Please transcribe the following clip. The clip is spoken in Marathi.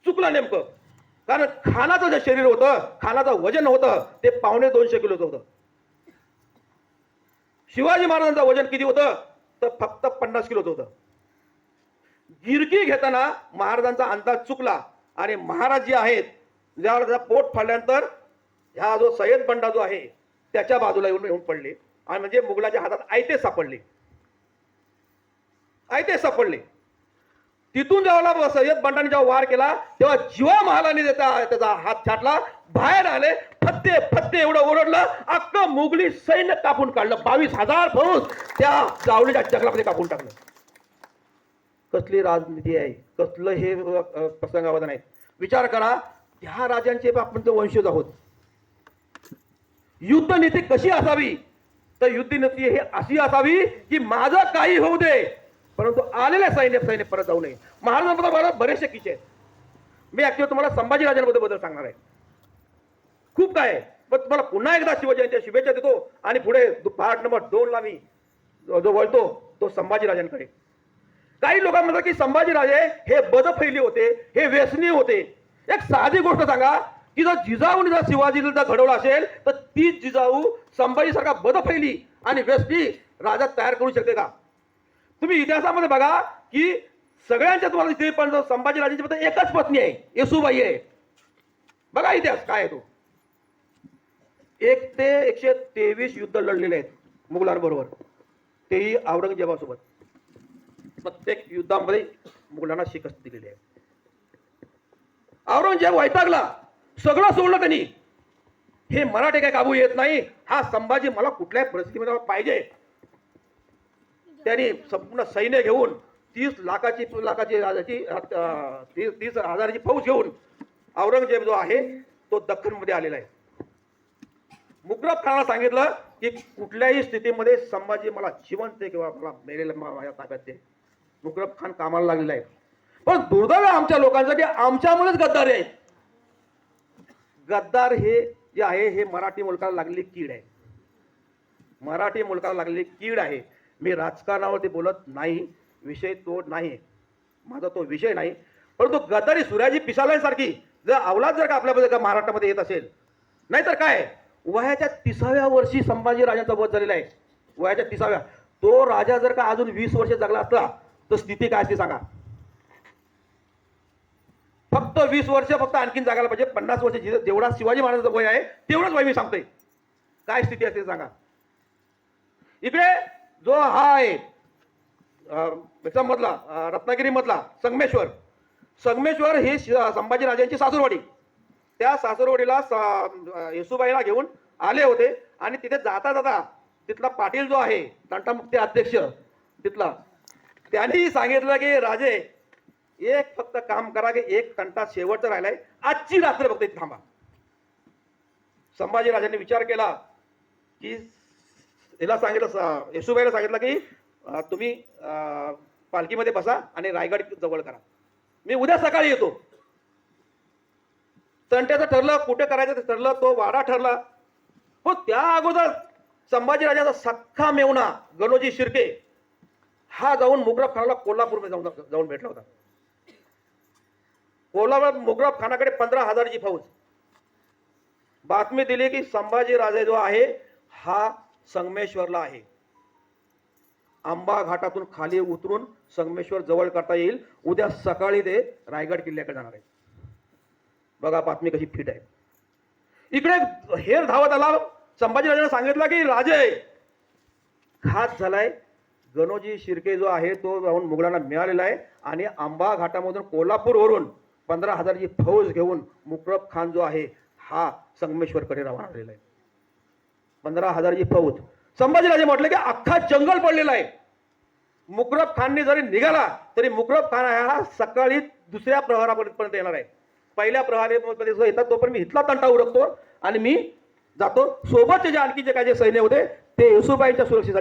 चुकलं नेमकं. कारण खानाचं जे शरीर होतं, खानाचं वजन होतं ते 250 किलोचं होतं. शिवाजी महाराजांचं वजन किती होतं तर फक्त 50 किलोचं होतं. गिरकी घेताना महाराजांचा अंदाज चुकला आणि महाराज जे आहेत ज्यावेळेला त्याचा पोट फाडल्यानंतर ह्या जो सय्यद बंडा जो आहे त्याच्या बाजूला येऊन पडले आणि म्हणजे मुघलाच्या हातात आयते सापडले. आयते सापडले. तिथून जेव्हा सय्यद बंडाने जेव्हा वार केला तेव्हा जीवा महालाने त्याचा हात छाटला. बाहेर आले, फत्ते फत्ते एवढं ओरडलं, अख्खं मुघली सैन्य कापून काढलं. 22,000 फौज त्या जावळीच्या जंगलामध्ये कापून टाकलं. कसली राजनीती आहे, कसलं हे प्रसंगावधान आहे. विचार करा, त्या राजांचे आपण तर वंशज आहोत. युद्ध नीती कशी असावी तर युद्ध नीती हे अशी असावी की माझं काही होऊ दे परंतु आलेल्या सैन्य परत जाऊ नये. महाराजांबद्दल बरेचसे किस्से आहेत. मी ऍक्च्युअली तुम्हाला संभाजी राजांबद्दल सांगणार आहे. खूप काय आहे, पण तुम्हाला पुन्हा एकदा शिवजयंतीच्या शुभेच्छा देतो आणि पुढे पार्ट नंबर 2 ला मी जो वळतो तो संभाजी राजांकडे. काही लोक म्हणतात की संभाजी राजे हे बदफैली होते, हे व्यसनी होते. एक साधी गोष्ट सांगा की जर जिजाऊने जर शिवाजीला घडवलं असेल तर तीच जिजाऊ संभाजी सारखा बदफैली आणि व्यसनी राजा तयार करू शकते का? तुम्ही इतिहासामध्ये बघा की सगळ्यांच्या तुम्हाला दिसते पण संभाजी राजांची फक्त एकच पत्नी आहे, येसूबाई आहे. बघा इतिहास काय आहे तो. 1 ते 123 युद्ध लढलेले आहेत मुघलांबरोबर, तेही औरंगजेबासोबत. प्रत्येक युद्धामध्ये मुघलांना शिकस्त दिलेली आहे. औरंगजेब वैतागला, सगळं सोडलं त्यांनी. हे मराठे काय काबू येत नाही, हा संभाजी मला कुठल्याही परिस्थितीमध्ये पाहिजे. त्यांनी संपूर्ण सैन्य घेऊन 30 लाखाची 30,000ची फौज घेऊन औरंगजेब जो आहे तो दख्खन मध्ये आलेला आहे. मुकरब खानाला सांगितलं की कुठल्याही स्थितीमध्ये संभाजी मला जिवंत किंवा मला मेलेला माझ्या ताब्यात दे. मुकरब खान कामाला लागलेला आहे. पण दुर्दैव आमच्या लोकांचं की आमच्यामुळेच गद्दारी आहेत. गद्दार हे जे आहे हे मराठी मुलकाला लागलेली कीड आहे. मराठी मुलकाला लागलेली कीड आहे. मी राजकारणावरती बोलत नाही, विषय तो नाही, माझा तो विषय नाही. परंतु गद्दारी सूर्याजी पिसाळ्यांसारखी जर अवलाद जर का आपल्याबद्दल महाराष्ट्रामध्ये येत असेल, नाहीतर काय वयाच्या 30व्या वर्षी संभाजी राजांचा वध झालेला आहे. वयाच्या 30व्या. तो राजा जर का अजून 20 वर्ष जगला असता तर स्थिती काय असते सांगा. फक्त 20 वर्ष फक्त आणखीन जगायला पाहिजे. 50 वर्ष जेवढा शिवाजी महाराजांचं वय आहे तेवढंच वय मी सांगतोय. काय स्थिती असते सांगा. इकडे जो हा आहे मधला रत्नागिरी मधला संगमेश्वर हे संभाजी राजांची सासूरवाडी. त्या सासूरवाडीला येसूबाईला घेऊन आले होते आणि तिथे जाता जाता तिथला पाटील जो आहे तंटामुक्ती अध्यक्ष तिथला, त्यांनी सांगितलं की राजे एक फक्त काम करा की एक तंटा शेवटचा राहिलाय, आजची रात्र फक्त इथे थांबा. संभाजी राजांनी विचार केला की हिला सांगितलं, येसूबाईला सांगितलं की तुम्ही पालखीमध्ये बसा आणि रायगड जवळ करा, मी उद्या सकाळी येतो. तंट्याचं ठरलं, कुठे करायचं ते ठरलं, तो वाडा ठरला. हो त्या अगोदर संभाजी राजाचा सख्खा मेवणा गणोजी शिर्के हा जाऊन मुकरब खानाला कोल्हापूरमध्ये जाऊन भेटला होता. कोल्हापूर मुकरब खानाकडे 15,000ची फौज. बातमी दिली की संभाजी राजे जो आहे हा संगमेश्वरला आहे. आंबा घाटातून खाली उतरून संगमेश्वर जवळ करता येईल, उद्या सकाळी ते रायगड किल्ल्याकडे जाणार आहे. बघा बातमी कशी फिट आहे. इकडे हेर धावत आला. संभाजी राजांना सांगितलं की राजे खास झालाय, गणोजी शिर्के जो आहे तो जाऊन मुघलांना मिळालेला आहे आणि आंबा घाटामधून कोल्हापूरवरून 15,000ची फौज घेऊन मुकरब खान जो आहे हा संगमेश्वरकडे रवाना झालेला आहे. 15,000ची फौज. संभाजीराजे म्हटले की अख्खा जंगल पडलेला आहे. मुकरब खानने जरी निघाला तरी मुकरब खान हा सकाळी दुसऱ्या प्रहरापर्यंत येणार आहे. पहिल्या प्रहरामध्ये येतात तोपर्यंत मी इथला तंटा उरकतो आणि मी जातो. सोबतचे जे आणखी जे काय जे सैन्य होते ते येसूबाईंच्या सुरक्षेसाठी